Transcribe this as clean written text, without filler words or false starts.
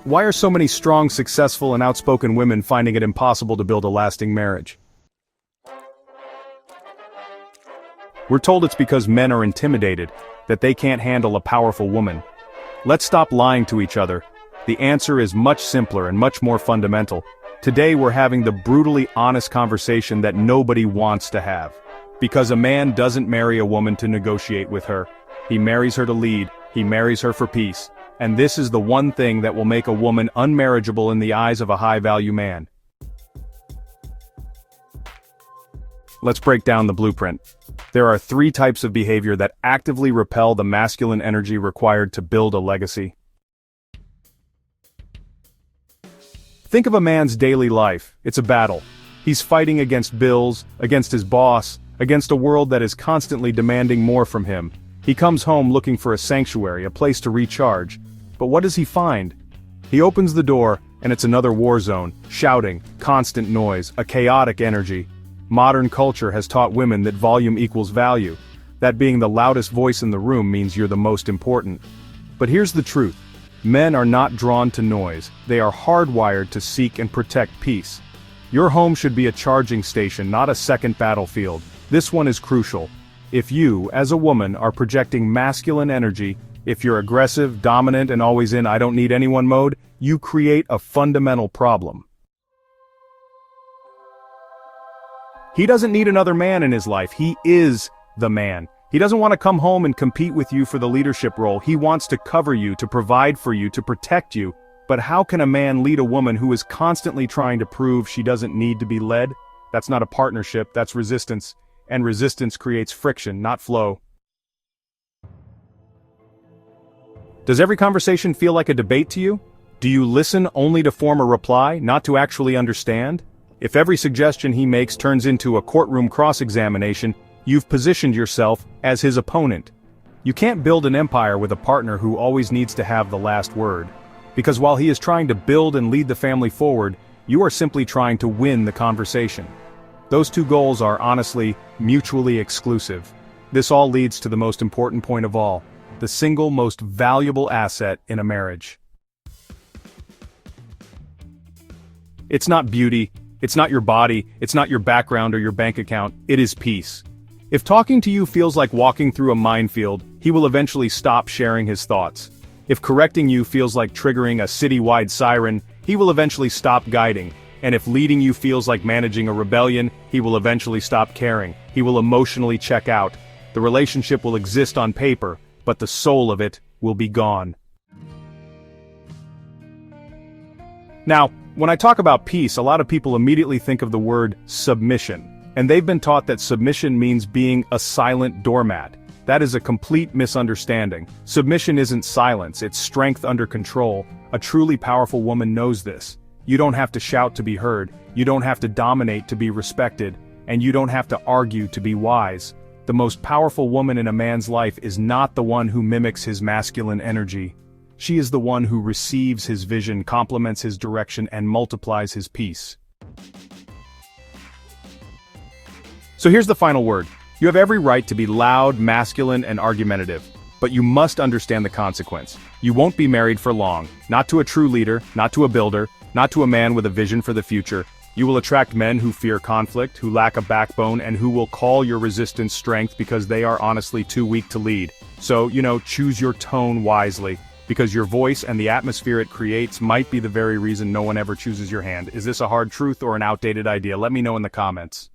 Why are so many strong, successful, and outspoken women finding it impossible to build a lasting marriage? We're told it's because men are intimidated, that they can't handle a powerful woman. Let's stop lying to each other. The answer is much simpler and much more fundamental. Today we're having the brutally honest conversation that nobody wants to have. Because a man doesn't marry a woman to negotiate with her. He marries her to lead, he marries her for peace. And this is the one thing that will make a woman unmarriageable in the eyes of a high-value man. Let's break down the blueprint. There are 3 types of behavior that actively repel the masculine energy required to build a legacy. Think of a man's daily life. It's a battle. He's fighting against bills, against his boss, against a world that is constantly demanding more from him. He comes home looking for a sanctuary, a place to recharge. But what does he find? He opens the door, and it's another war zone, shouting, constant noise, a chaotic energy. Modern culture has taught women that volume equals value. That being the loudest voice in the room means you're the most important. But here's the truth. Men are not drawn to noise. They are hardwired to seek and protect peace. Your home should be a charging station, not a second battlefield. This one is crucial. If you, as a woman, are projecting masculine energy, if you're aggressive, dominant, and always in I don't need anyone mode, you create a fundamental problem. He doesn't need another man in his life. He is the man. He doesn't want to come home and compete with you for the leadership role. He wants to cover you, to provide for you, to protect you. But how can a man lead a woman who is constantly trying to prove she doesn't need to be led? That's not a partnership, that's resistance. And resistance creates friction, not flow. Does every conversation feel like a debate to you? Do you listen only to form a reply, not to actually understand? If every suggestion he makes turns into a courtroom cross-examination, you've positioned yourself as his opponent. You can't build an empire with a partner who always needs to have the last word. Because while he is trying to build and lead the family forward, you are simply trying to win the conversation. Those 2 goals are, honestly, mutually exclusive. This all leads to the most important point of all, the single most valuable asset in a marriage. It's not beauty, it's not your body, it's not your background or your bank account, it is peace. If talking to you feels like walking through a minefield, he will eventually stop sharing his thoughts. If correcting you feels like triggering a city-wide siren, he will eventually stop guiding. And if leading you feels like managing a rebellion, he will eventually stop caring. He will emotionally check out. The relationship will exist on paper, but the soul of it will be gone. Now, when I talk about peace, a lot of people immediately think of the word submission. And they've been taught that submission means being a silent doormat. That is a complete misunderstanding. Submission isn't silence, it's strength under control. A truly powerful woman knows this. You don't have to shout to be heard, you don't have to dominate to be respected, and you don't have to argue to be wise. The most powerful woman in a man's life is not the one who mimics his masculine energy. She is the one who receives his vision, complements his direction, and multiplies his peace. So here's the final word. You have every right to be loud, masculine, and argumentative. But you must understand the consequence. You won't be married for long. Not to a true leader, not to a builder, not to a man with a vision for the future. You will attract men who fear conflict, who lack a backbone, and who will call your resistance strength because they are honestly too weak to lead. So, choose your tone wisely, because your voice and the atmosphere it creates might be the very reason no one ever chooses your hand. Is this a hard truth or an outdated idea? Let me know in the comments.